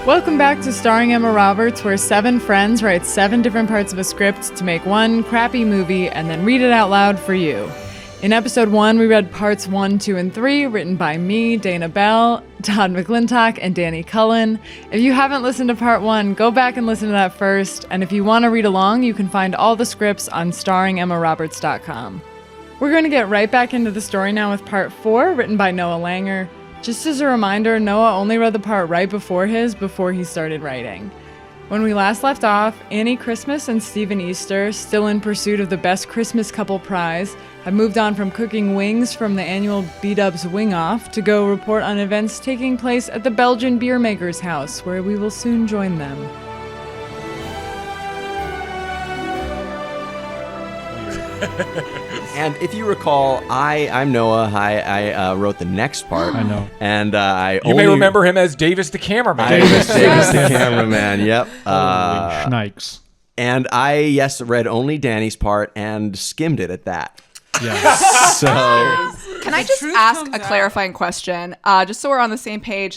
Welcome back to Starring Emma Roberts, where 7 friends write 7 different parts of a script to make one crappy movie and then read it out loud for you. In episode 1, we read parts 1, 2, and 3, written by me, Dana Bell, Todd McClintock, and Danny Cullen. If you haven't listened to part 1, go back and listen to that first. And if you want to read along, you can find all the scripts on starringemmaroberts.com. We're going to get right back into the story now with part 4, written by Noah Langer. Just as a reminder, Noah only read the part right before he started writing. When we last left off, Annie Christmas and Stephen Easter, still in pursuit of the Best Christmas Couple prize, have moved on from cooking wings from the annual B-Dubs Wing Off to go report on events taking place at the Belgian beer maker's house, where we will soon join them. And if you recall, I'm Noah. I wrote the next part. I know. And You may remember him as Davis the cameraman. Davis the cameraman, yep. Schnikes. And I, read only Danny's part and skimmed it at that. Yeah. So... Can I just ask a clarifying question? Just so we're on the same page.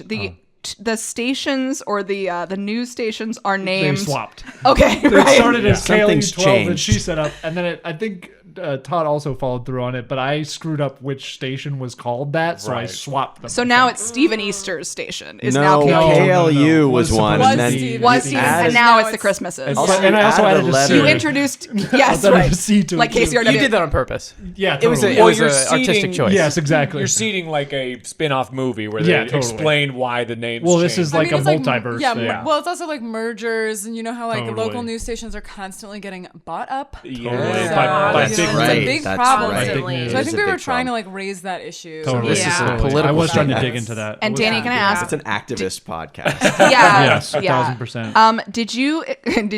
The stations or the news stations are named... They swapped. Okay, They right. started as Something's KLU12 changed. that she set up, and then I think Todd also followed through on it, but I screwed up which station was called that, so I Right. swapped them. So now it's Stephen Easter's station. Is No, now KLU. KLU was one. supposed And then to be- Was Stephen, added- and now it's the Christmases. Also, and I also added a letter. C. You introduced, yes, added a right, C to it, like too. KCRW. You did that on purpose. Yeah, It was totally. a, it Well, was you're a artistic seeding- choice. Yes, exactly. You're seeding like a spin-off movie where Yeah, they totally. explain why the names Well, this changed. is like it's a multiverse yeah, thing. Yeah. well, it's also like mergers, and you know how like Totally. local news stations are constantly getting bought up. Yeah. Totally. So, By you know, big it's right. a big That's problem. right. Constantly. So I It is think a we were big trying problem. to like raise that issue. Totally. This is Yeah. a political I was trying to statement. dig into that. And It was- Danny, can I ask? It's an activist podcast. Yeah, Yes, yeah. 1000%. Did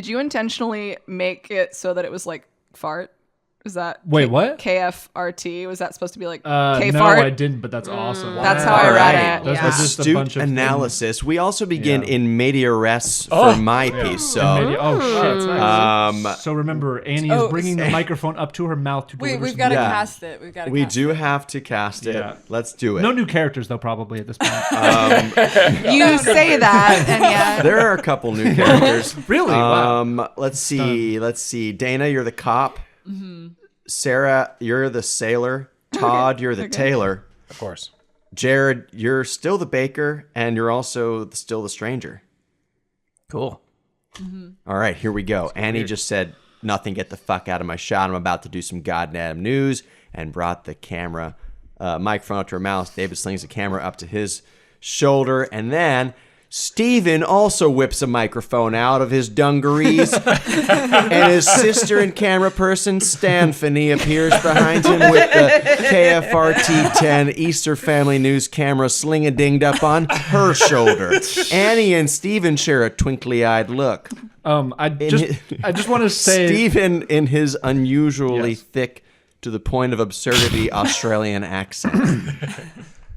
you intentionally make it so that it was like fart? Is that Wait, what? KFRT? Was that supposed to be like No, K-fart? I didn't, but that's awesome. That's how I All read right. it. Those Yeah. were just a Astute bunch of analysis. We also begin Yeah. in media res for my piece. So Oh shit! um, So remember, Annie is bringing the microphone up to her mouth to Wait, deliver we've some got to news. Yeah. cast it. We've got to. we cast do it. have to cast it. Yeah. Let's do it. No new characters though, probably at this point. You say that, and yeah. There are a couple new characters. Really? Wow. Let's see. Dana, you're the cop. Sarah, you're the sailor. Todd, you're the tailor. Of course. Jarad, you're still the baker, and you're also still the stranger. Cool. All right, here we go. Annie just said, "Nothing, get the fuck out of my shot. I'm about to do some goddamn news," and brought the camera, microphone up to her mouth. David slings the camera up to his shoulder, and then Stephen also whips a microphone out of his dungarees, and his sister and camera person, Stanfany, appears behind him with the KFRT-10 Easter Family News camera sling-a-dinged up on her shoulder. Annie and Stephen share a twinkly-eyed look. I just want to say, Stephen, in his unusually Yes. thick, to the point of absurdity, Australian accent.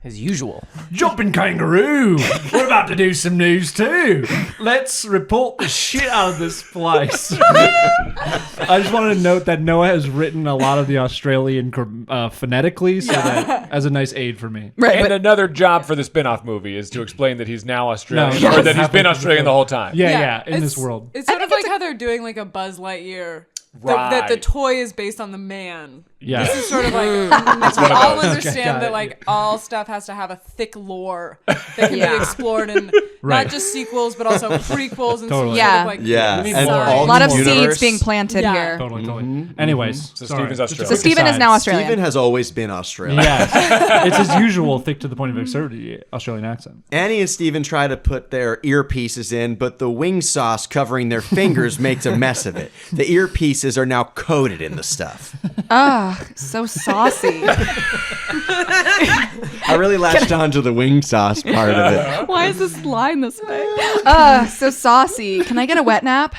As usual. jumping kangaroo. We're about to do some news too. Let's report the shit out of this place. I just wanted to note that Noah has written a lot of the Australian phonetically, so that as a nice aid for me. Right, And but another job for the spin-off movie is to explain that he's now Australian, No, or that he's been halfway Australian the whole time. Yeah, in it's- this world. It's sort of like how they're doing like a Buzz Lightyear. That the Right. toy is based on the man. Yeah. This is sort of like we one of all those. understand Got that it. like all stuff has to have a thick lore that can Yeah. be explored in Right. not just sequels but also prequels and Totally. some sort Yeah. of like Yeah, need and more. all a lot of the seeds universe- being planted Yeah. here. Totally. Anyways, So sorry. Stephen's Just a Australian. So quick Stephen is aside. now Australian. Stephen has always been Australian. Yes, it's his usual thick to the point of absurdity Australian accent. Annie and Stephen try to put their earpieces in, but the wing sauce covering their fingers makes a mess of it. The earpieces are now coated in the stuff. So saucy. I really latched on to the wing sauce part of it. Why is this line this way? So saucy. Can I get a wet nap?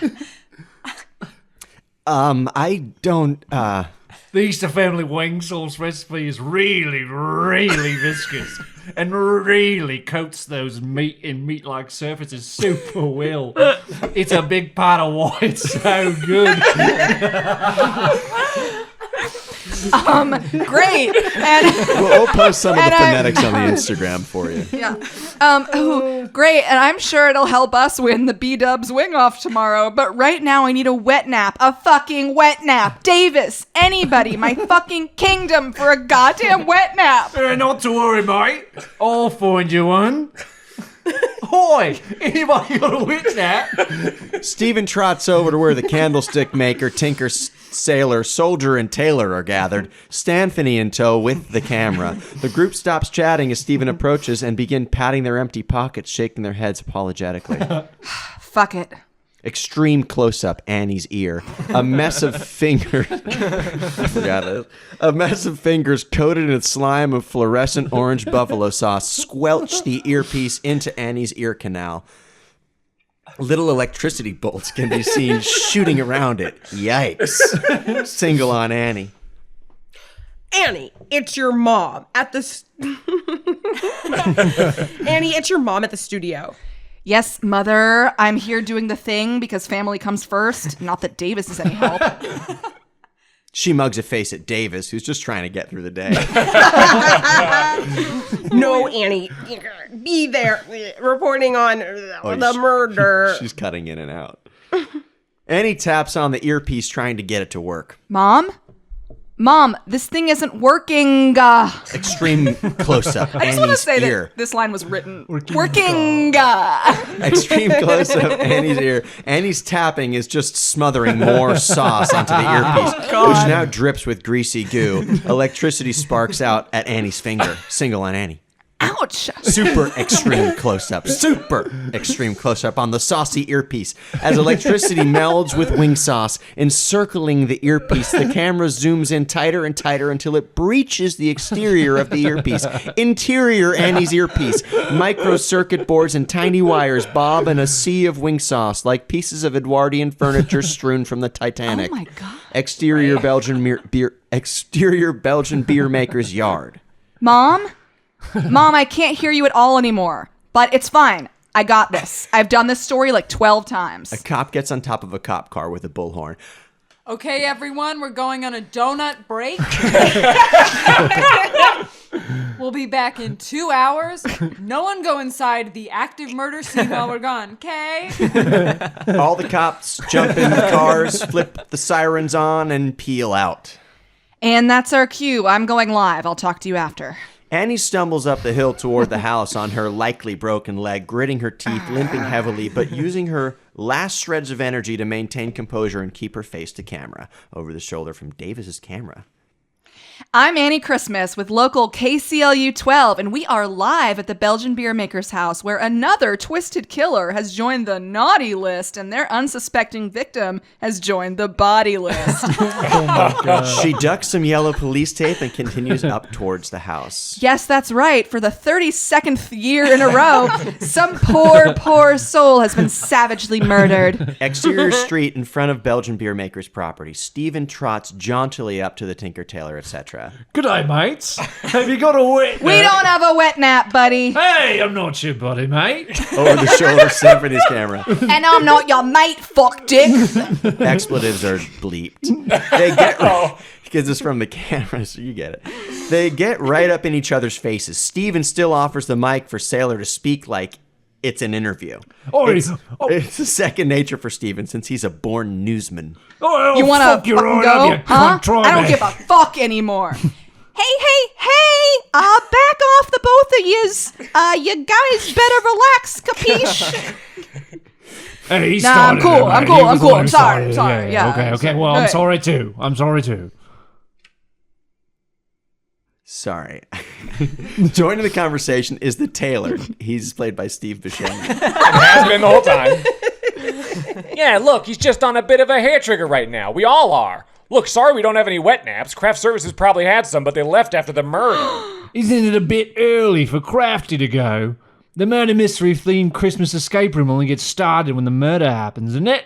I don't, The Easter family wing sauce recipe is really, really viscous and really coats those meat-like surfaces super well. It's a big part of why it's so good. Great. And we'll post some of the And, phonetics on the Instagram for you. yeah. Oh, great. And I'm sure it'll help us win the B-Dubs wing off tomorrow. But right now I need a wet nap. A fucking wet nap. Davis, anybody, my fucking kingdom for a goddamn wet nap. Not to worry, mate. I'll find you one. Hoy, anybody got a wit nap? Stephen trots over to where the candlestick maker, tinker, sailor, soldier, and tailor are gathered, Stanfany in tow with the camera. The group stops chatting as Stephen approaches and begin patting their empty pockets, shaking their heads apologetically. Fuck it. Extreme close-up, Annie's ear. A mess of fingers. I forgot it. A mess of fingers coated in slime of fluorescent orange buffalo sauce squelch the earpiece into Annie's ear canal. Little electricity bolts can be seen shooting around it. Yikes. Single on Annie. Annie, it's your mom at the... Annie, it's your mom at the studio. Yes, Mother, I'm here doing the thing because family comes first. Not that Davis is any help. She mugs a face at Davis, who's just trying to get through the day. No, Annie, be there reporting on the murder. She's cutting in and out. Annie taps on the earpiece, trying to get it to work. Mom, this thing isn't working. Extreme close-up. I just want to say ear. that this line was written. Working. Extreme close-up Annie's ear. Annie's tapping is just smothering more sauce onto the earpiece, which now drips with greasy goo. Electricity sparks out at Annie's finger. Single on Annie. Ouch. Super extreme close-up. Super extreme close-up on the saucy earpiece. As electricity melds with wing sauce, encircling the earpiece, the camera zooms in tighter and tighter until it breaches the exterior of the earpiece. Interior Annie's earpiece. Micro circuit boards and tiny wires bob in a sea of wing sauce like pieces of Edwardian furniture strewn from the Titanic. Oh my God. Exterior Belgian beer maker's yard. Mom, I can't hear you at all anymore. But it's fine. I got this. I've done this story like 12 times. A cop gets on top of a cop car with a bullhorn. Okay, everyone, we're going on a donut break. We'll be back in 2 hours. No one go inside the active murder scene while we're gone, okay? All the cops jump in the cars, flip the sirens on, and peel out. And that's our cue. I'm going live. I'll talk to you after. Annie stumbles up the hill toward the house on her likely broken leg, gritting her teeth, limping heavily, but using her last shreds of energy to maintain composure and keep her face to camera. Over the shoulder from Davis's camera. I'm Annie Christmas with local KCLU 12, and we are live at the Belgian beer maker's house where another twisted killer has joined the naughty list and their unsuspecting victim has joined the body list. Oh my God. She ducks some yellow police tape and continues up towards the house. Yes, that's right. For the 32nd year in a row, some poor soul has been savagely murdered. Exterior street in front of Belgian beer maker's property. Stephen trots jauntily up to the tinker tailor, etc. G'day, mates. Have you got a wet nap? We don't have a wet nap, buddy. Hey, I'm not your buddy, mate. Over the shoulder, Symphony's camera. And I'm not your mate, fuck dick. Expletives are bleeped. They get because it's from the camera, so you get it. They get right up in each other's faces. Steven still offers the mic for Sailor to speak like it's an interview. It's a second nature for Steven since he's a born newsman. You want to fucking go? Huh? I don't give a fuck anymore. Hey, back off the both of yous. You guys better relax, capiche? Hey, he Nah, I'm started cool, it, I'm mate. cool, He I'm was the cool, one I'm who sorry, started it. yeah. Okay. Well, I'm sorry too. Sorry. Joining the conversation is the tailor. He's played by Steve Buscemi. Has been the whole time. Yeah, look, he's just on a bit of a hair trigger right now. We all are. Look, sorry we don't have any wet naps. Craft Services probably had some, but they left after the murder. Isn't it a bit early for Crafty to go? The murder mystery themed Christmas escape room only gets started when the murder happens, isn't it?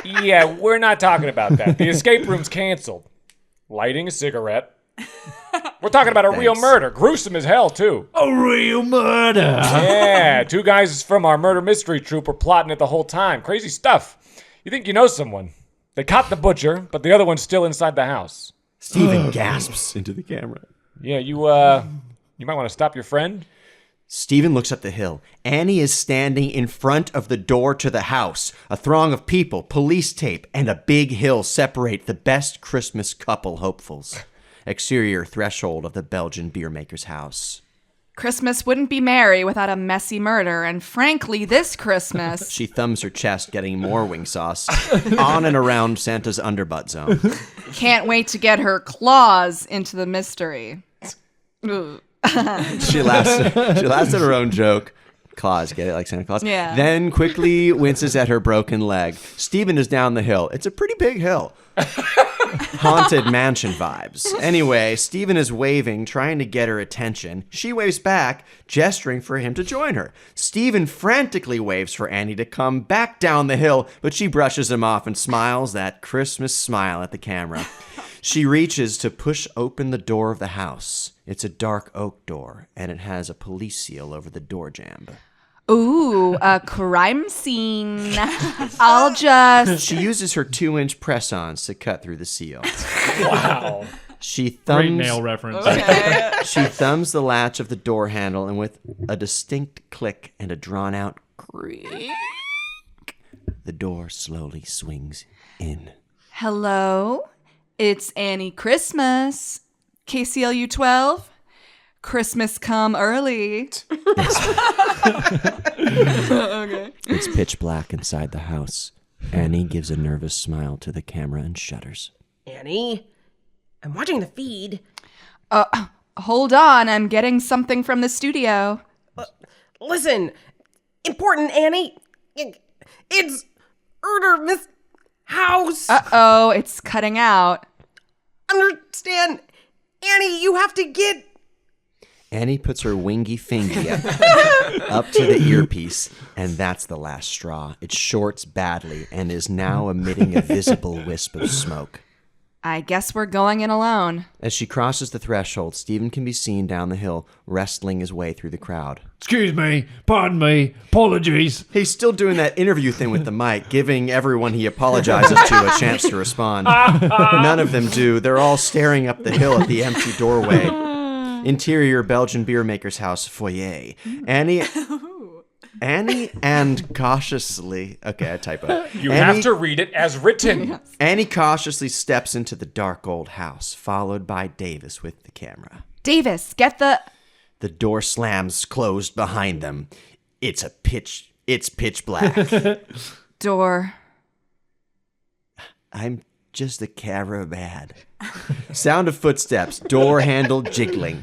Yeah, we're not talking about that. The escape room's canceled. Lighting a cigarette. We're talking about a real murder. Gruesome as hell, too. A real murder. Yeah, two guys from our murder mystery troupe were plotting it the whole time. Crazy stuff. You think you know someone. They caught the butcher, but the other one's still inside the house. Steven gasps into the camera. Yeah, you might want to stop your friend. Stephen looks up the hill. Annie is standing in front of the door to the house. A throng of people, police tape, and a big hill separate the best Christmas couple hopefuls. Exterior threshold of the Belgian beer maker's house. Christmas wouldn't be merry without a messy murder, and frankly, this Christmas... She thumbs her chest, getting more wing sauce on and around Santa's underbutt zone. Can't wait to get her claws into the mystery. Ugh. She laughs at her own joke. Claus, get it? Like Santa Claus? Yeah. Then quickly winces at her broken leg. Stephen is down the hill. It's a pretty big hill. Haunted mansion vibes. Anyway, Stephen is waving, trying to get her attention. She waves back, gesturing for him to join her. Stephen frantically waves for Annie to come back down the hill, but she brushes him off and smiles that Christmas smile at the camera. She reaches to push open the door of the house. It's a dark oak door, and it has a police seal over the door jamb. Ooh, a crime scene. I'll just... She uses her 2-inch press-ons to cut through the seal. Wow. She Great thumbs nail reference. She thumbs the latch of the door handle, and with a distinct click and a drawn-out creak, the door slowly swings in. Hello, it's Annie Christmas. KCLU 12. Christmas come early. Okay. It's pitch black inside the house. Annie gives a nervous smile to the camera and shudders. Annie, I'm watching the feed. Hold on, I'm getting something from the studio. Listen, important, Annie. It's Erder Miss House. Uh-oh, it's cutting out. Understand, Annie, you have to get... Annie puts her wingy fingy up to the earpiece, and that's the last straw. It shorts badly and is now emitting a visible wisp of smoke. I guess we're going in alone. As she crosses the threshold, Stephen can be seen down the hill, wrestling his way through the crowd. Excuse me, pardon me, apologies. He's still doing that interview thing with the mic, giving everyone he apologizes to a chance to respond. None of them do. They're all staring up the hill at the empty doorway. Interior Belgian beer maker's house foyer. Annie and cautiously... Okay, I typo. You have to read it as written. Annie cautiously steps into the dark old house, followed by Davis with the camera. Davis, get the... The door slams closed behind them. It's pitch black. door. I'm just a caravan. Sound of footsteps, door handle jiggling.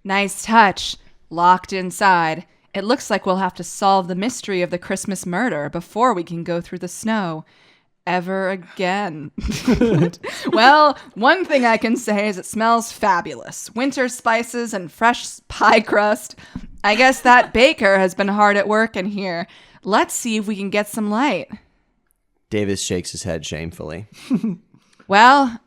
Nice touch. Locked inside. It looks like we'll have to solve the mystery of the Christmas murder before we can go through the snow. Ever again. Well, one thing I can say is it smells fabulous. Winter spices and fresh pie crust. I guess that baker has been hard at work in here. Let's see if we can get some light. Davis shakes his head shamefully. Well,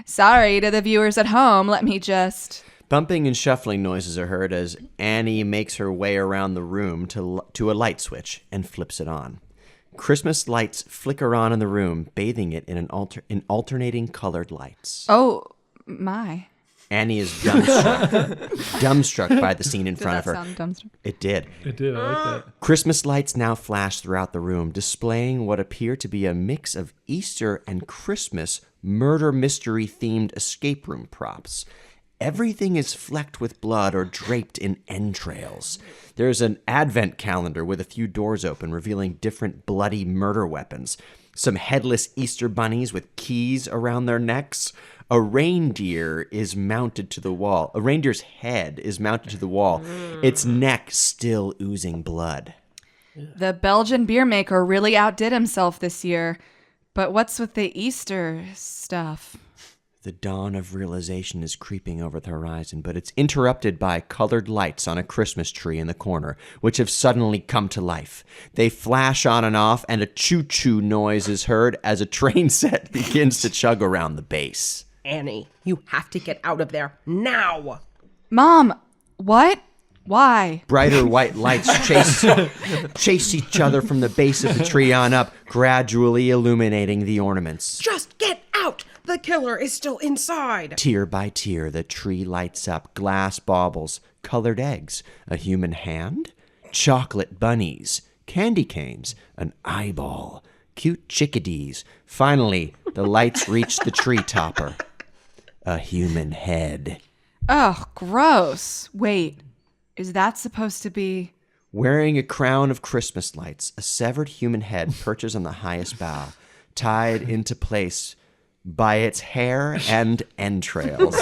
sorry to the viewers at home. Let me just... Bumping and shuffling noises are heard as Annie makes her way around the room to a light switch and flips it on. Christmas lights flicker on in the room, bathing it in alternating colored lights. Oh, my. Annie is dumbstruck by the scene in front of her. Did that sound dumbstruck? It did. It did, I like that. Christmas lights now flash throughout the room, displaying what appear to be a mix of Easter and Christmas murder mystery themed escape room props. Everything is flecked with blood or draped in entrails. There's an advent calendar with a few doors open, revealing different bloody murder weapons. Some headless Easter bunnies with keys around their necks. A reindeer is mounted to the wall. A reindeer's head is mounted to the wall. Its neck still oozing blood. The Belgian beer maker really outdid himself this year. But what's with the Easter stuff? The dawn of realization is creeping over the horizon, but it's interrupted by colored lights on a Christmas tree in the corner, which have suddenly come to life. They flash on and off, and a choo-choo noise is heard as a train set begins to chug around the base. Annie, you have to get out of there now. Mom, what? Why? Brighter white lights chase each other from the base of the tree on up, gradually illuminating the ornaments. Just get out. the killer is still inside. Tier by tier, the tree lights up. Glass baubles, colored eggs, a human hand, chocolate bunnies, candy canes, an eyeball, cute chickadees. Finally, the lights reach the tree topper. A human head. Oh, gross. Wait, is that supposed to be... Wearing a crown of Christmas lights, a severed human head perches on the highest bough, tied into place by its hair and entrails.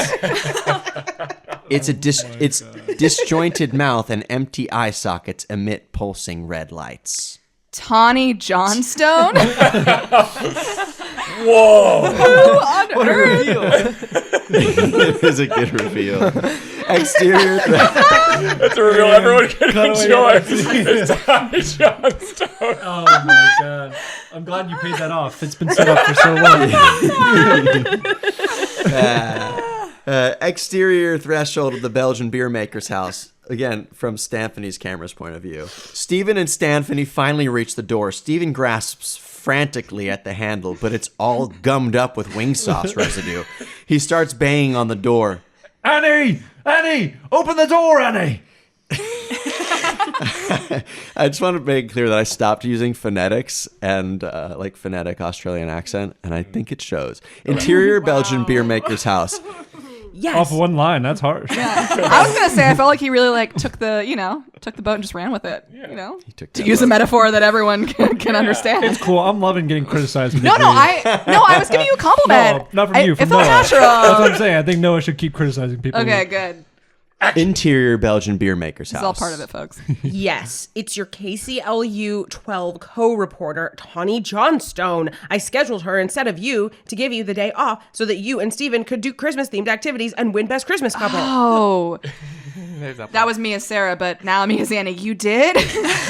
Its disjointed mouth and empty eye sockets emit pulsing red lights. Tawny Johnstone? Whoa! Who on earth? It is a good reveal. Exterior. That's a reveal everyone can enjoy. It's Tommy Johnstone. Oh my god! I'm glad you paid that off. It's been set up for so long. Exterior threshold of the Belgian beer maker's house. Again, from Stanfany's camera's point of view. Stephen and Stanfany finally reach the door. Stephen grasps frantically at the handle, but it's all gummed up with wing sauce residue. He starts banging on the door. Annie! Annie! Open the door, Annie! I just want to make clear that I stopped using phonetics and like phonetic Australian accent, and I think it shows. Interior Belgian beer maker's house. Yes. Off one line, that's harsh. I was gonna say, I felt like he really took the boat and just ran with it. To use a metaphor that everyone can understand. It's cool. I'm loving getting criticized. No, I was giving you a compliment. No, not from you. From it felt Noah. natural. That's what I'm saying. I think Noah should keep criticizing people. Okay, good. Interior Belgian beer maker's house. It's all part of it, folks. Yes, it's your KCLU 12 co-reporter, Tawny Johnstone. I scheduled her instead of you to give you the day off so that you and Steven could do Christmas-themed activities and win Best Christmas Couple. Oh. That was me as Sarah, but now me as Annie. You did?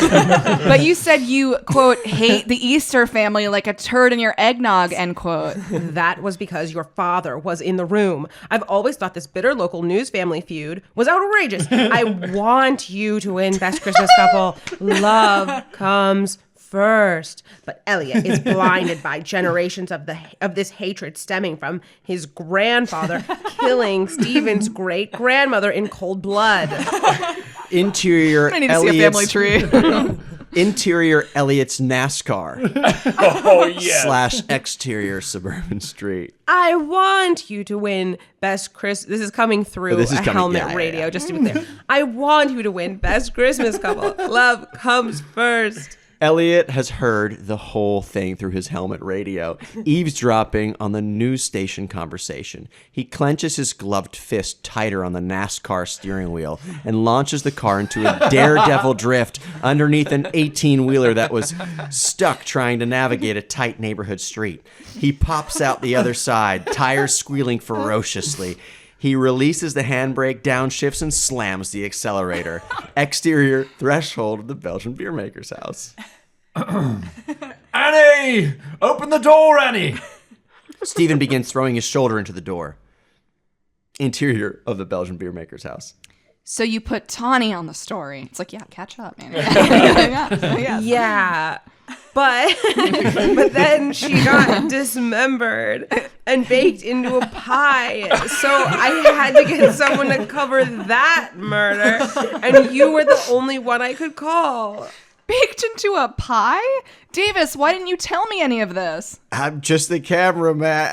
But you said you, quote, hate the Easter family like a turd in your eggnog, end quote. That was because your father was in the room. I've always thought this bitter local news family feud was outrageous. I want you to win Best Christmas Couple. Love comes first. But Elliot is blinded by generations of this hatred stemming from his grandfather killing Stephen's great-grandmother in cold blood. Interior I need to see a family tree. Interior Elliot's NASCAR. Oh, yeah. / exterior suburban street. I want you to win Best Christmas. This is coming through helmet radio, just to be clear. I want you to win Best Christmas Couple. Love comes first. Elliot has heard the whole thing through his helmet radio, eavesdropping on the news station conversation. He clenches his gloved fist tighter on the NASCAR steering wheel and launches the car into a daredevil drift underneath an 18-wheeler that was stuck trying to navigate a tight neighborhood street. He pops out the other side, tires squealing ferociously. He releases the handbrake, downshifts, and slams the accelerator. Exterior threshold of the Belgian beer maker's house. Annie! Open the door, Annie! Stephen begins throwing his shoulder into the door. Interior of the Belgian beer maker's house. So you put Tawny on the story. It's like, yeah, catch up, man. Yeah. But then she got dismembered and baked into a pie. So I had to get someone to cover that murder. And you were the only one I could call. Baked into a pie? Davis, why didn't you tell me any of this? I'm just the cameraman.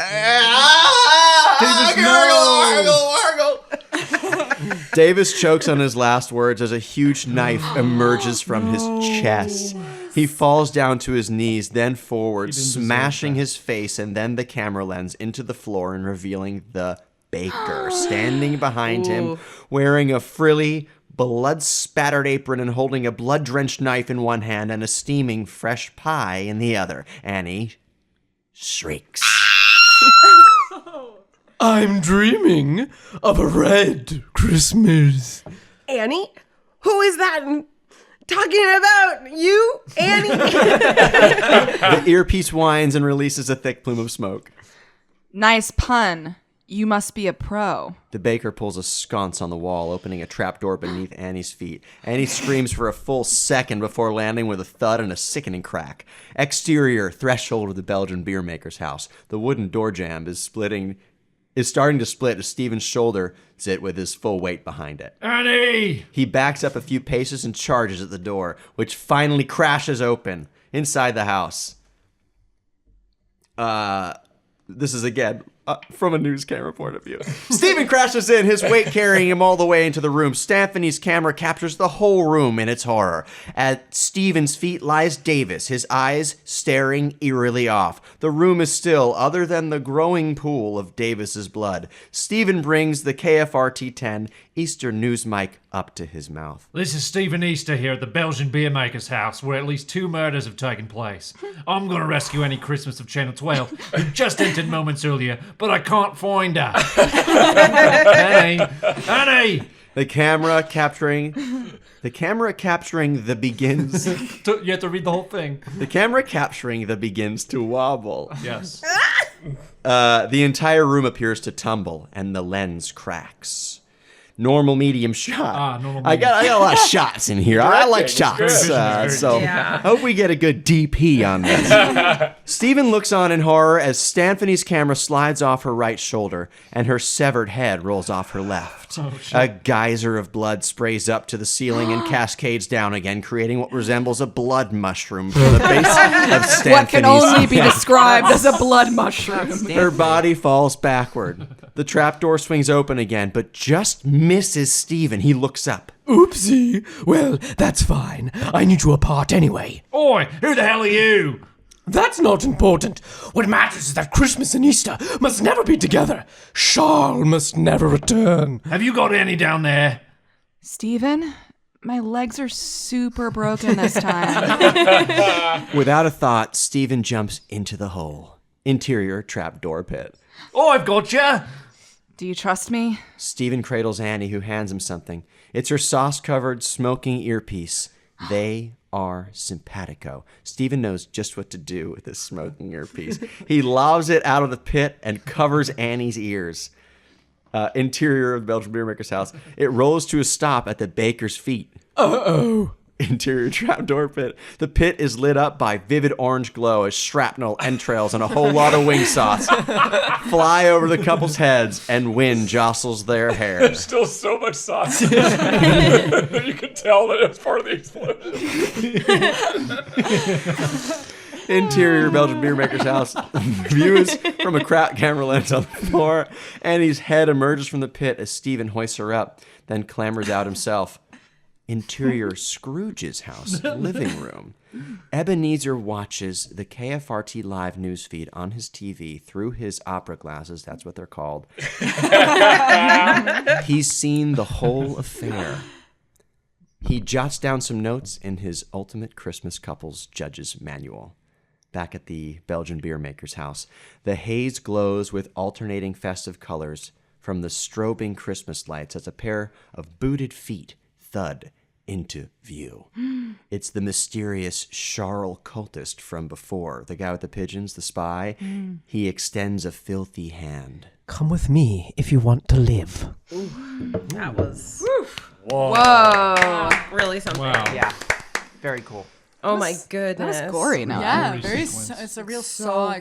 Davis, no! Davis chokes on his last words as a huge knife emerges from his chest. He falls down to his knees, then forward, smashing his face and then the camera lens into the floor and revealing the baker standing behind him, wearing a frilly, blood-spattered apron and holding a blood-drenched knife in one hand and a steaming fresh pie in the other. Annie shrieks. I'm dreaming of a red Christmas. Annie? Who is that talking about? You, Annie? The earpiece whines and releases a thick plume of smoke. Nice pun. You must be a pro. The baker pulls a sconce on the wall, opening a trapdoor beneath Annie's feet. Annie screams for a full second before landing with a thud and a sickening crack. Exterior, threshold of the Belgian beer maker's house. The wooden door jamb is starting to split as Stephen's shoulders it with his full weight behind it. Annie! He backs up a few paces and charges at the door, which finally crashes open. Inside the house. This is again from a news camera point of view. Stephen crashes in, his weight carrying him all the way into the room. Stanfany's camera captures the whole room in its horror. At Stephen's feet lies Davis, his eyes staring eerily off. The room is still, other than the growing pool of Davis's blood. Stephen brings the KFRT-10 Easter News mic up to his mouth. This is Stephen Easter here at the Belgian beer maker's house, where at least 2 murders have taken place. I'm going to rescue Annie Christmas of Channel 12, who just entered moments earlier, but I can't find her. Annie! The camera capturing the begins. You have to read the whole thing. The camera capturing the begins to wobble. Yes. The entire room appears to tumble, and the lens cracks. Normal medium shot. Normal I got a lot of shots in here. I like shots. Good. So Yeah. I hope we get a good DP on this. Stephen looks on in horror as Stanfany's camera slides off her right shoulder and her severed head rolls off her left. A geyser of blood sprays up to the ceiling and cascades down again, creating what resembles a blood mushroom from the base of Stanfany's What can only be described as a blood mushroom. Her body falls backward. The trapdoor swings open again, but just misses Stephen. He looks up. Oopsie. Well, that's fine. I need you apart anyway. Oi, who the hell are you? That's not important. What matters is that Christmas and Easter must never be together. Charles must never return. Have you got Annie down there? Steven, my legs are super broken this time. Without a thought, Stephen jumps into the hole. Interior trapdoor pit. Oh, I've got you. Do you trust me? Stephen cradles Annie, who hands him something. It's her sauce-covered, smoking earpiece. They are simpatico. Stephen knows just what to do with this smoking earpiece. He lobs it out of the pit and covers Annie's ears. Interior of the Belgian beer maker's house. It rolls to a stop at the baker's feet. Uh-oh. Interior trapdoor pit. The pit is lit up by vivid orange glow as shrapnel, entrails, and a whole lot of wing sauce fly over the couple's heads and wind jostles their hair. There's still so much sauce. You can tell that it was part of the explosion. Interior Belgian beer maker's house. Views from a crap camera lens on the floor. Annie's head emerges from the pit as Stephen hoists her up, then clambers out himself. Interior Scrooge's house, living room. Ebenezer watches the KFRT live newsfeed on his TV through his opera glasses. That's what they're called. He's seen the whole affair. He jots down some notes in his Ultimate Christmas Couples Judge's Manual. Back at the Belgian beer maker's house, the haze glows with alternating festive colors from the strobing Christmas lights as a pair of booted feet thud into view. It's the mysterious Charles cultist from before, the guy with the pigeons, the spy. He extends a filthy hand. Come with me if you want to live. That was Whoa. really something. Wow. Yeah. Very cool. Oh my goodness. That was gory now. Yeah, Really very. sequence. It's a real So Saw gory.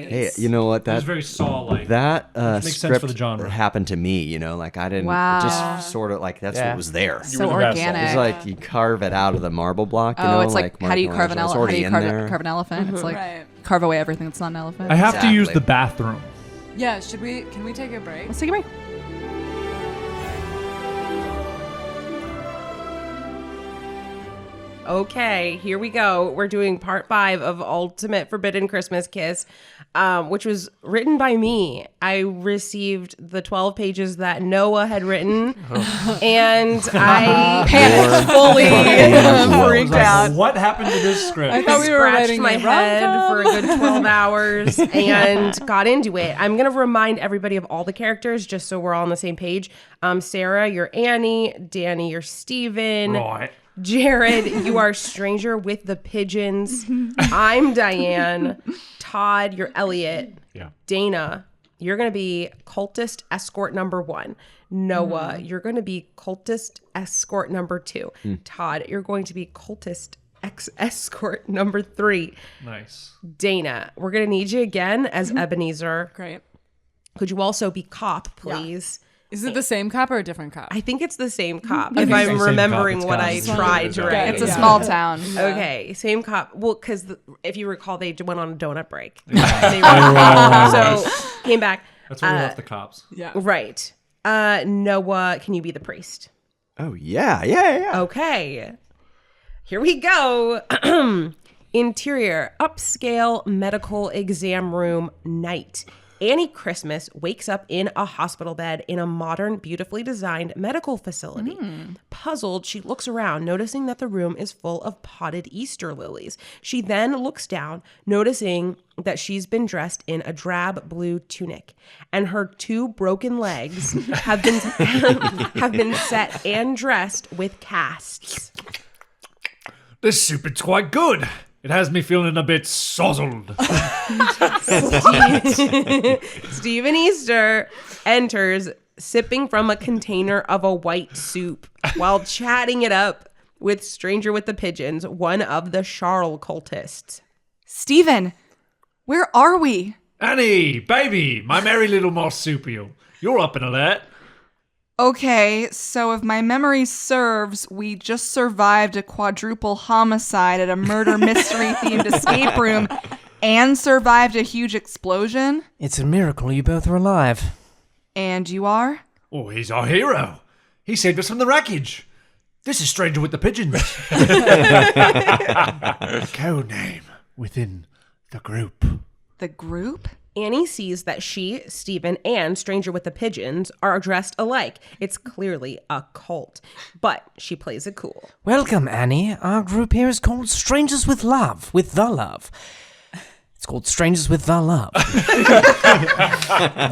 experience. Hey, you know what? It was That very Saw-like. that makes sense script for the genre. happened to me. You know, like I didn't. Wow. It just sort of like that's Yeah. what was there. You So were the vessel. organic. It's like you carve it out of the marble block. You Oh, know, it's like how do you carve an Michelangelo. It's elephant? How do already you in carve, there. carve an elephant? It's like Right. carve away everything that's not an elephant. I have to use Exactly. the bathroom. Yeah, can we take a break? Let's take a break. Okay, here we go. We're doing part 5 of Ultimate Forbidden Christmas Kiss, which was written by me. I received the 12 pages that Noah had written, and I Panicked fully. Freaked out. What happened to this script? I thought we were scratched writing my a head rom-com. for a good 12 hours and got into it. I'm going to remind everybody of all the characters just so we're all on the same page. Sarah, you're Annie. Danny, you're Steven. Right. Jarad, you are Stranger with the Pigeons. I'm Diane. Todd, you're Elliot. Yeah. Dana, you're going to be cultist escort number 1. Noah, you're going to be cultist escort number 2. Todd, you're going to be cultist escort number 3. Nice. Dana, we're going to need you again as Ebenezer. Great. Could you also be cop, please? Is it the same cop or a different cop? I think it's the same cop, think if it's the I'm same remembering cop. what It's I gotta be. tried to write. It's a small town. Okay, same cop. Well, because if you recall, they went on a donut break. So came back. That's where we left the cops. Yeah. Right. Noah, can you be the priest? Oh, yeah. Okay. Here we go. Interior, upscale medical exam room night. Annie Christmas wakes up in a hospital bed in a modern, beautifully designed medical facility. Puzzled, she looks around, noticing that the room is full of potted Easter lilies. She then looks down, noticing that she's been dressed in a drab blue tunic, and her 2 broken legs have been set and dressed with casts. This soup is quite good. It has me feeling a bit sozzled. Stephen Easter enters sipping from a container of a white soup while chatting it up with Stranger with the Pigeons, one of the Charles cultists. Steven, where are we? Annie, baby, my merry little marsupial. You're up and alert. Okay, so if my memory serves, we just survived a quadruple homicide at a murder mystery-themed escape room and survived a huge explosion. It's a miracle you both are alive. And you are? Oh, he's our hero. He saved us from the wreckage. This is Stranger with the Pigeons. A code name within the group. The group? Annie sees that she, Stephen, and Stranger with the Pigeons are dressed alike. It's clearly a cult, but she plays it cool. Welcome, Annie. Our group here is called Strangers with Love, with the love. It's called Strangers with the Love.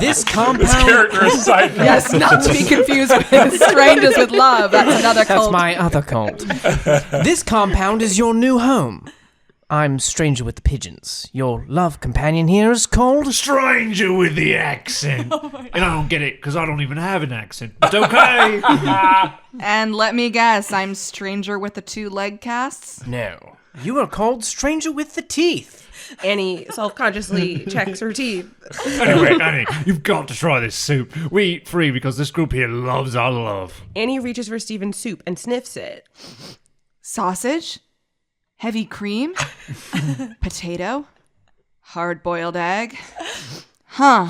This compound... Character is Seinfeld. Yes, not to be confused with Strangers with Love. That's another That's cult. my other cult. This compound is your new home. I'm Stranger with the Pigeons. Your love companion here is called... Stranger with the accent. And I don't get it because I don't even have an accent. It's okay. And let me guess, I'm Stranger with the 2 leg casts? No. You are called Stranger with the Teeth. Annie self-consciously checks her teeth. Anyway, Annie, you've got to try this soup. We eat free because this group here loves our love. Annie reaches for Stephen's soup and sniffs it. Sausage? Heavy cream? Potato? Hard-boiled egg? Huh.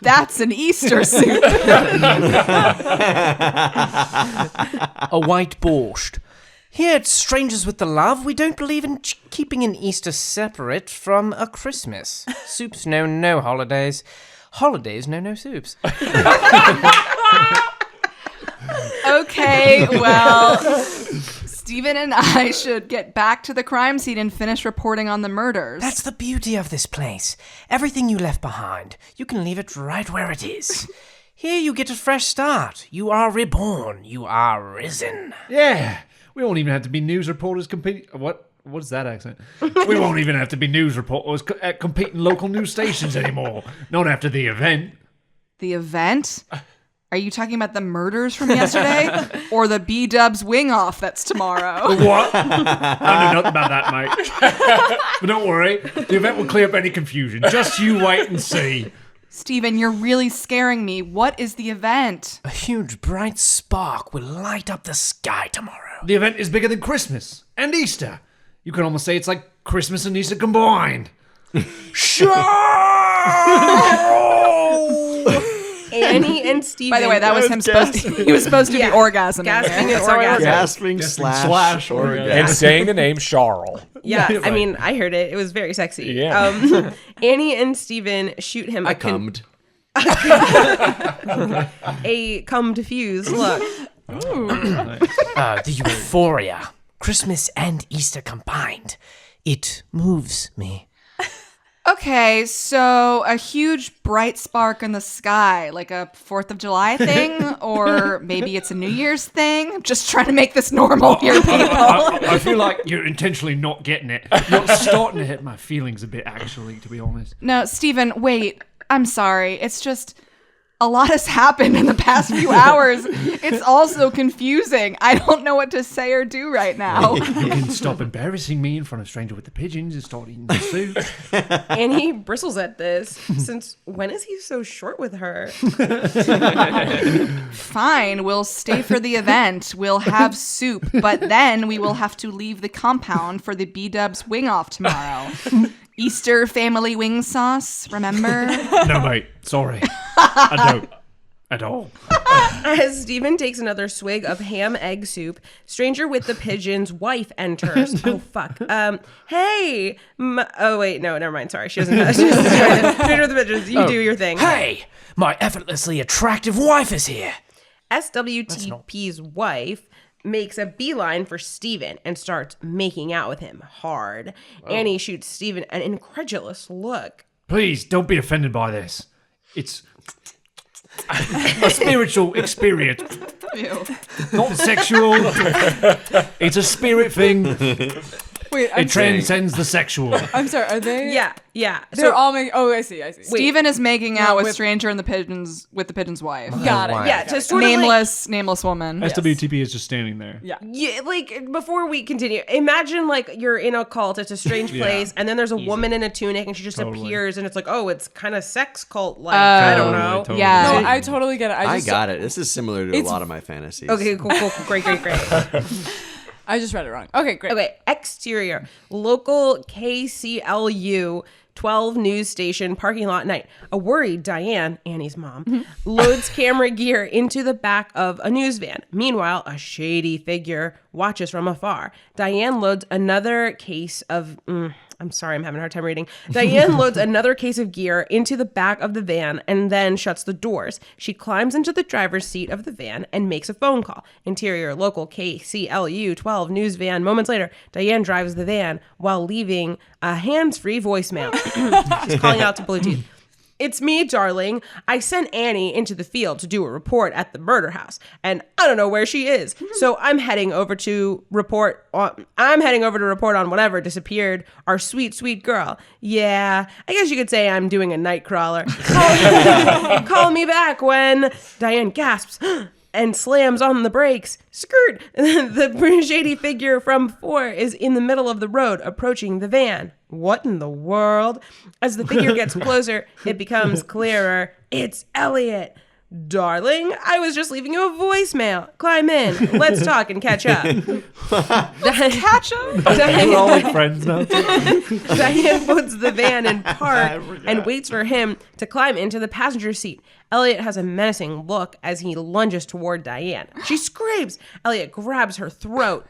That's an Easter soup. A white borscht. Here at Strangers with the Love, we don't believe in keeping an Easter separate from a Christmas. Soups know no holidays. Holidays know no soups. Okay, well, Stephen and I should get back to the crime scene and finish reporting on the murders. That's the beauty of this place. Everything you left behind, you can leave it right where it is. Here you get a fresh start. You are reborn. You are risen. Yeah. We won't even have to be news reporters competing. What's that accent? We won't even have to be news reporters at competing local news stations anymore. Not after the event. The event? Are you talking about the murders from yesterday? Or the B-Dubs wing-off that's tomorrow? What? I know nothing about that, mate. But don't worry. The event will clear up any confusion. Just you wait and see. Stephen, you're really scaring me. What is the event? A huge bright spark will light up the sky tomorrow. The event is bigger than Christmas and Easter. You can almost say it's like Christmas and Easter combined. Annie and Stephen. By the way, that was him supposed to... He was supposed to be orgasming. gasping and there. orgasming. Gasping slash orgasm. And saying the name Charles. Yeah, I mean, I heard it. It was very sexy. Yeah. Annie and Stephen shoot him I cummed. a cum diffused look. The euphoria. Christmas and Easter combined. It moves me. Okay, so a huge bright spark in the sky, like a 4th of July thing, or maybe it's a New Year's thing. I'm just trying to make this normal here, people. I feel like you're intentionally not getting it. You're starting to hit my feelings a bit, actually, to be honest. No, Stephen, wait. I'm sorry. It's just a lot has happened in the past few hours. It's all so confusing. I don't know what to say or do right now. You can stop embarrassing me in front of Stranger with the Pigeons and start eating the soup. Annie bristles at this. Since when is he so short with her? Fine, we'll stay for the event. We'll have soup, but then we will have to leave the compound for the B-Dubs wing off tomorrow. Easter family wing sauce, remember? No, mate. Sorry. I don't. At all. As Stephen takes another swig of ham egg soup, Stranger with the Pigeon's wife enters. Oh, fuck. Hey. Oh, wait. No, never mind. Sorry. She doesn't. Stranger with the Pigeons, you do your thing. Hey, my effortlessly attractive wife is here. SWTP's wife makes a beeline for Stephen and starts making out with him hard. Annie shoots Stephen an incredulous look. Please, don't be offended by this. It's a spiritual experience. Ew. Not sexual. It's a spirit thing. Wait, It transcends the sexual. I'm sorry. Are they? Yeah. They're all making. Oh, I see. Stephen is making out with with- Stranger and the Pigeons with the Pigeon's wife. Got it. Yeah, to sort of like, Nameless woman. SWTP is just standing there. Yeah. yeah, like before we continue, imagine like you're in a cult, it's a strange place, and then there's a woman in a tunic and she just appears and it's like, oh, it's kind of sex cult like. I don't know. Totally. Yeah. No, I totally get it. I got it. This is similar to a lot of my fantasies. Okay, cool. Great. I just read it wrong. Okay, great. Okay, exterior, local KCLU 12 news station parking lot night. A worried Diane, Annie's mom, loads camera gear into the back of a news van. Meanwhile, a shady figure watches from afar. Diane loads another case of... I'm sorry, I'm having a hard time reading. Diane loads another case of gear into the back of the van and then shuts the doors. She climbs into the driver's seat of the van and makes a phone call. Interior, local KCLU 12 news van. Moments later, Diane drives the van while leaving a hands-free voicemail. She's calling out to Bluetooth. It's me, darling. I sent Annie into the field to do a report at the murder house, and I don't know where she is. So I'm heading over to report on whatever disappeared. Our sweet, sweet girl. Yeah, I guess you could say I'm doing a night crawler. Call me back when Diane gasps and slams on the brakes. Skirt! The shady figure from 4 is in the middle of the road, approaching the van. What in the world? As the figure gets closer, it becomes clearer. It's Elliot. Darling, I was just leaving you a voicemail. Climb in. Let's talk and catch up. Catch up? We're all like friends now. Diane puts the van in park and waits for him to climb into the passenger seat. Elliot has a menacing look as he lunges toward Diane. She screams. Elliot grabs her throat.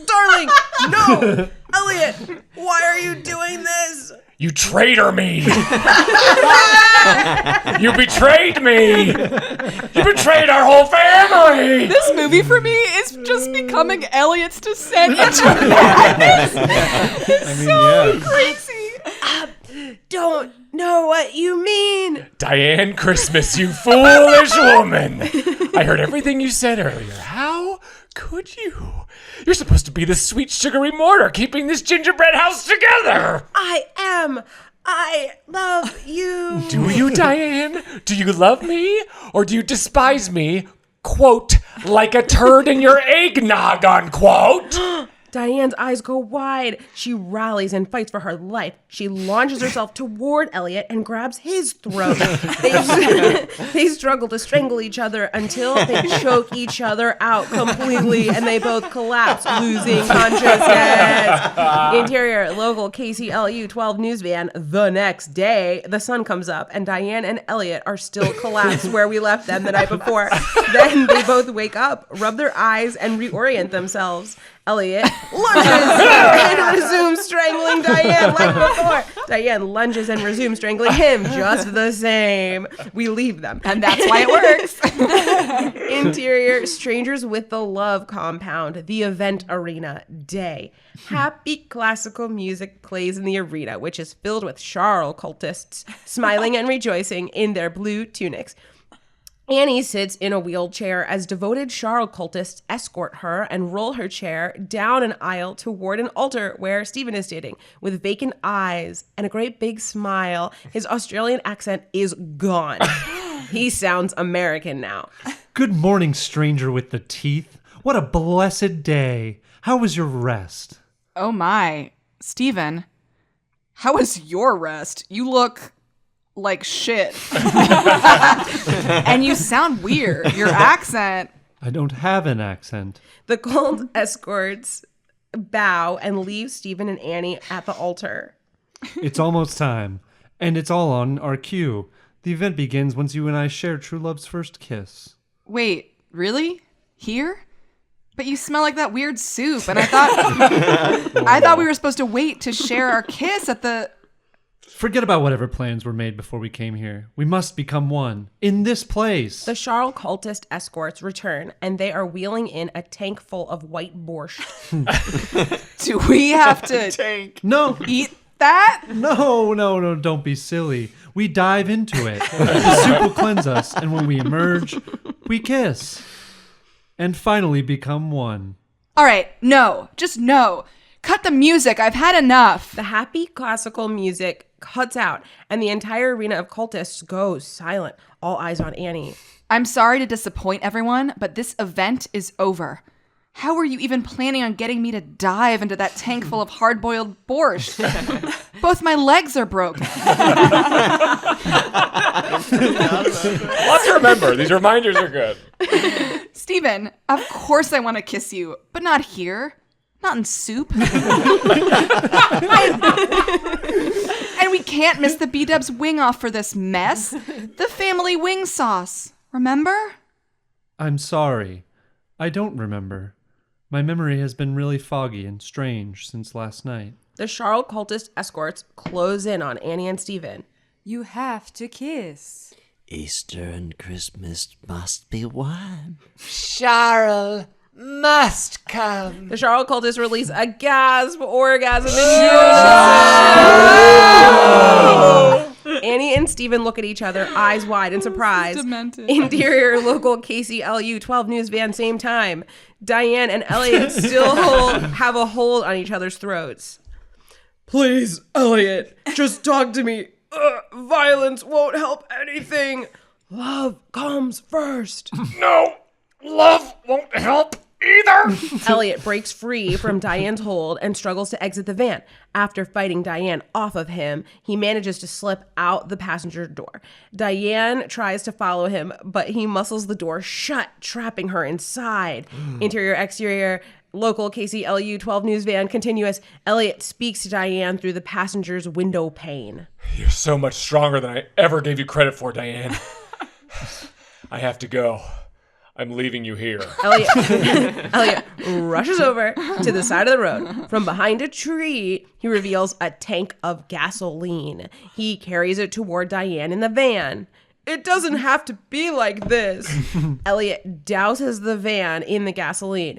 Darling, no! Elliot, why are you doing this? You traitor me! You betrayed me! You betrayed our whole family! This movie for me is just becoming Elliot's descent into madness. It's so crazy. Don't know what you mean. Diane Christmas, you foolish woman! I heard everything you said earlier. How could you? You're supposed to be the sweet sugary mortar keeping this gingerbread house together! I love you. Do you, Diane? Do you love me? Or do you despise me, quote, like a turd in your eggnog, unquote? Diane's eyes go wide. She rallies and fights for her life. She launches herself toward Elliot and grabs his throat. They struggle to strangle each other until they choke each other out completely and they both collapse, losing consciousness. Interior, local KCLU 12 news van. The next day, the sun comes up and Diane and Elliot are still collapsed where we left them the night before. Then they both wake up, rub their eyes, and reorient themselves. Elliot lunges and resumes strangling Diane like before. Diane lunges and resumes strangling him just the same. We leave them. And that's why it works. Interior, strangers with the love compound, the event arena, day. Happy classical music plays in the arena, which is filled with Charles cultists, smiling and rejoicing in their blue tunics. Annie sits in a wheelchair as devoted Charles cultists escort her and roll her chair down an aisle toward an altar where Stephen is standing. With vacant eyes and a great big smile, his Australian accent is gone. He sounds American now. Good morning, stranger with the teeth. What a blessed day. How was your rest? Oh my. Stephen, how was your rest? You look like shit. And you sound weird. Your accent. I don't have an accent. The cult escorts bow and leave Stephen and Annie at the altar. It's almost time, and it's all on our cue. The event begins once you and I share true love's first kiss. Wait, really? Here? But you smell like that weird soup, and I thought we were supposed to wait to share our kiss at the... Forget about whatever plans were made before we came here. We must become one. In this place. The Charles cultist escorts return, and they are wheeling in a tank full of white borscht. Do we have to No. eat that? No, don't be silly. We dive into it. The soup will cleanse us, and when we emerge, we kiss. And finally become one. All right, no. Just no. Cut the music. I've had enough. The happy classical music cuts out, and the entire arena of cultists goes silent, all eyes on Annie. I'm sorry to disappoint everyone, but this event is over. How were you even planning on getting me to dive into that tank full of hard-boiled borscht? Both my legs are broken. Lots to remember. These reminders are good. Stephen, of course I want to kiss you, but not here. Not in soup. And we can't miss the B-Dubs wing off for this mess. The family wing sauce. Remember? I'm sorry. I don't remember. My memory has been really foggy and strange since last night. The Charles cultist escorts close in on Annie and Stephen. You have to kiss. Easter and Christmas must be one. Charles must come. The Charles cultists release a gasp orgasm in Annie and Stephen look at each other, eyes wide in surprise. Demented. Interior local KCLU 12 news van, same time. Diane and Elliot still have a hold on each other's throats. Please, Elliot, just talk to me. Violence won't help anything. Love comes first. No, love won't help either. Elliot breaks free from Diane's hold and struggles to exit the van. After fighting Diane off of him, he manages to slip out the passenger door. Diane tries to follow him, but he muscles the door shut, trapping her inside. Interior, exterior, local KCLU 12 news van, continuous. Elliot speaks to Diane through the passenger's window pane. You're so much stronger than I ever gave you credit for, Diane. I have to go. I'm leaving you here. Elliot rushes over to the side of the road. From behind a tree, he reveals a tank of gasoline. He carries it toward Diane in the van. It doesn't have to be like this. Elliot douses the van in the gasoline.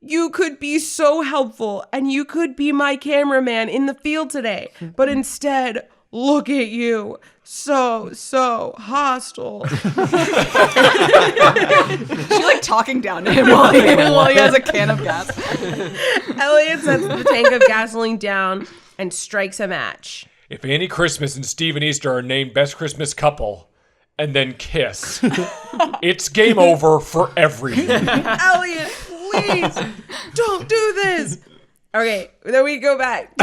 You could be so helpful, and you could be my cameraman in the field today. But instead, look at you. So hostile. She like talking down to him while he has a can of gas. Elliot sets the tank of gasoline down and strikes a match. If Annie Christmas and Stephen Easter are named Best Christmas Couple and then kiss, it's game over for everyone. Elliot, please, don't do this. Okay, then we go back.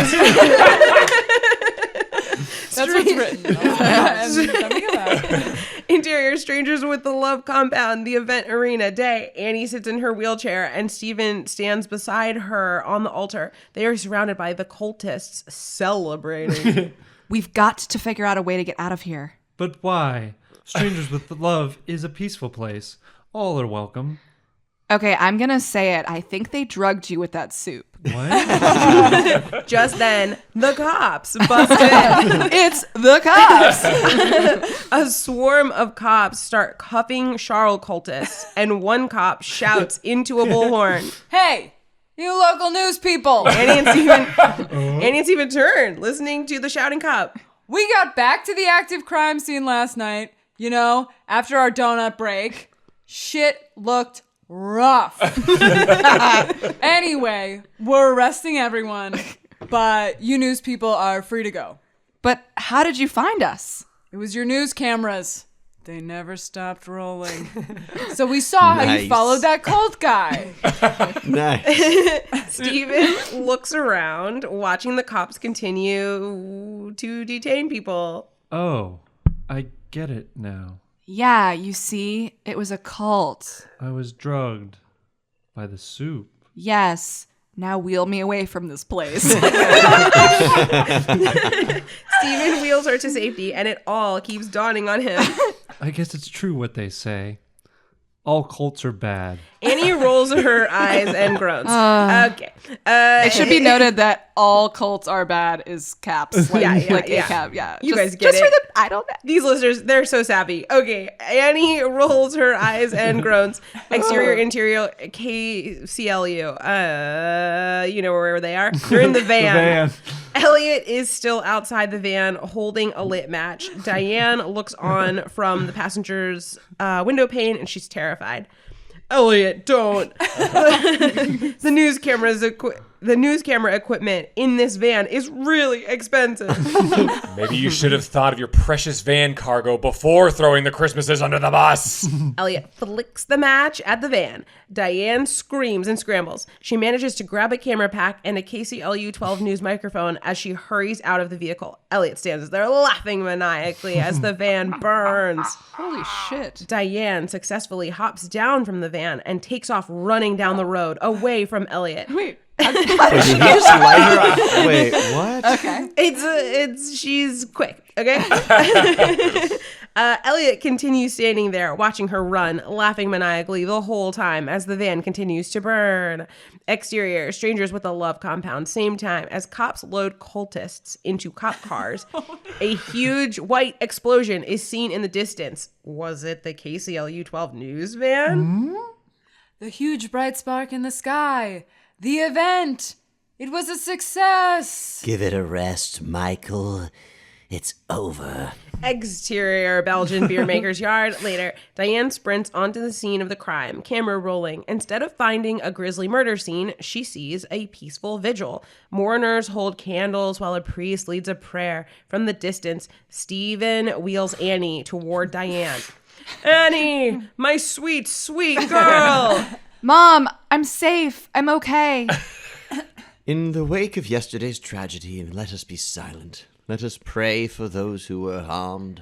That's what's written. Interior, strangers with the love compound, the event arena, day. Annie sits in her wheelchair and Stephen stands beside her on the altar. They are surrounded by the cultists celebrating. We've got to figure out a way to get out of here. But why? Strangers with the Love is a peaceful place. All are welcome. Okay, I'm going to say it. I think they drugged you with that soup. What? Just then, the cops bust in. It's the cops. A swarm of cops start cuffing Charles cultists, and one cop shouts into a bullhorn. Hey, you local news people. Annie and Stephen turn, listening to the shouting cop. We got back to the active crime scene last night. after our donut break, shit looked rough. Anyway, we're arresting everyone, but you news people are free to go. But how did you find us? It was your news cameras. They never stopped rolling. So we saw how you followed that cult guy. Nice. Steven looks around, watching the cops continue to detain people. Oh, I get it now. Yeah, you see, it was a cult. I was drugged by the soup. Yes. Now wheel me away from this place. Steven wheels her to safety, and it all keeps dawning on him. I guess it's true what they say. All cults are bad. Annie rolls her eyes and groans. Okay. It should be noted that all cults are bad is caps. Like, Yeah. A cap, yeah. You guys get just it. For the, I don't know. These listeners, they're so savvy. Okay. Annie rolls her eyes and groans. Exterior, interior, KCLU. You know where they are? They're in the van. Elliot is still outside the van holding a lit match. Diane looks on from the passenger's window pane, and she's terrified. Elliot, don't. The news camera equipment in this van is really expensive. Maybe you should have thought of your precious van cargo before throwing the Christmases under the bus. Elliot flicks the match at the van. Diane screams and scrambles. She manages to grab a camera pack and a KCLU 12 news microphone as she hurries out of the vehicle. Elliot stands there laughing maniacally as the van burns. Holy shit. Diane successfully hops down from the van and takes off running down the road away from Elliot. Wait. Did you just light her up? Wait, what? Okay. She's quick, okay? Elliot continues standing there, watching her run, laughing maniacally the whole time as the van continues to burn. Exterior, strangers with a love compound. Same time as cops load cultists into cop cars. A huge white explosion is seen in the distance. Was it the KCLU 12 news van? The huge bright spark in the sky. The event. It was a success. Give it a rest, Michael. It's over. Exterior Belgian beer maker's yard. Later, Diane sprints onto the scene of the crime, camera rolling. Instead of finding a grisly murder scene, she sees a peaceful vigil. Mourners hold candles while a priest leads a prayer. From the distance, Steven wheels Annie toward Diane. Annie, my sweet, sweet girl. Mom, I'm safe. I'm okay. In the wake of yesterday's tragedy, let us be silent. Let us pray for those who were harmed.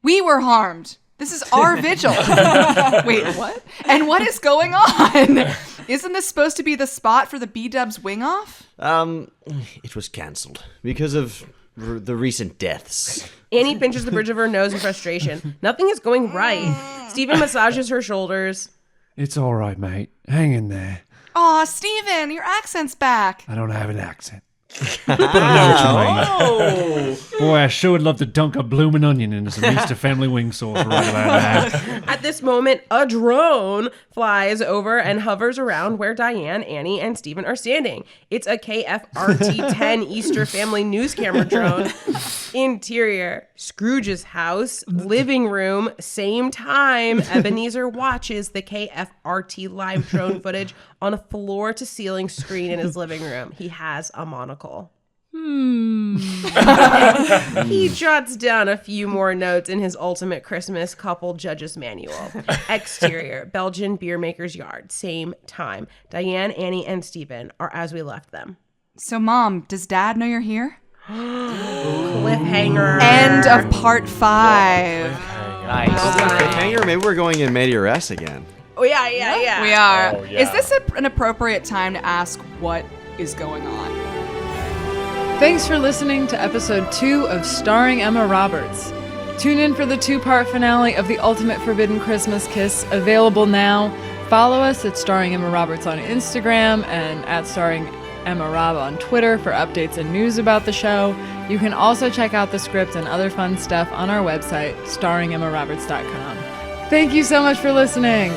We were harmed. This is our vigil. Wait, what? And what is going on? Isn't this supposed to be the spot for the B-Dubs wing-off? It was cancelled because of the recent deaths. Annie pinches the bridge of her nose in frustration. Nothing is going right. Steven massages her shoulders. It's all right, mate. Hang in there. Aw, Steven, your accent's back. I don't have an accent. But I know what you mean. Boy, I sure would love to dunk a bloomin' onion into some Easter family wing sauce right about now. At this moment, a drone flies over and hovers around where Diane, Annie, and Steven are standing. It's a KFRT-10 Easter family news camera drone. Interior, Scrooge's house, living room, same time. Ebenezer watches the KFRT live drone footage on a floor-to-ceiling screen in his living room. He has a monocle. He jots down a few more notes in his ultimate Christmas couple judge's manual. Exterior, Belgian beer maker's yard, same time. Diane, Annie, and Steven are as we left them. So, Mom, does Dad know you're here? Cliffhanger. End of part 5. Nice. Cliffhanger? Maybe we're going in medias again. Oh, yeah. We are. Oh, yeah. Is this an appropriate time to ask what is going on? Thanks for listening to episode 2 of Starring Emma Roberts. Tune in for the 2-part finale of The Ultimate Forbidden Christmas Kiss, available now. Follow us at Starring Emma Roberts on Instagram and at Starring Emma Rob on Twitter for updates and news about the show. You can also check out the script and other fun stuff on our website, starringemmaroberts.com. Thank you so much for listening.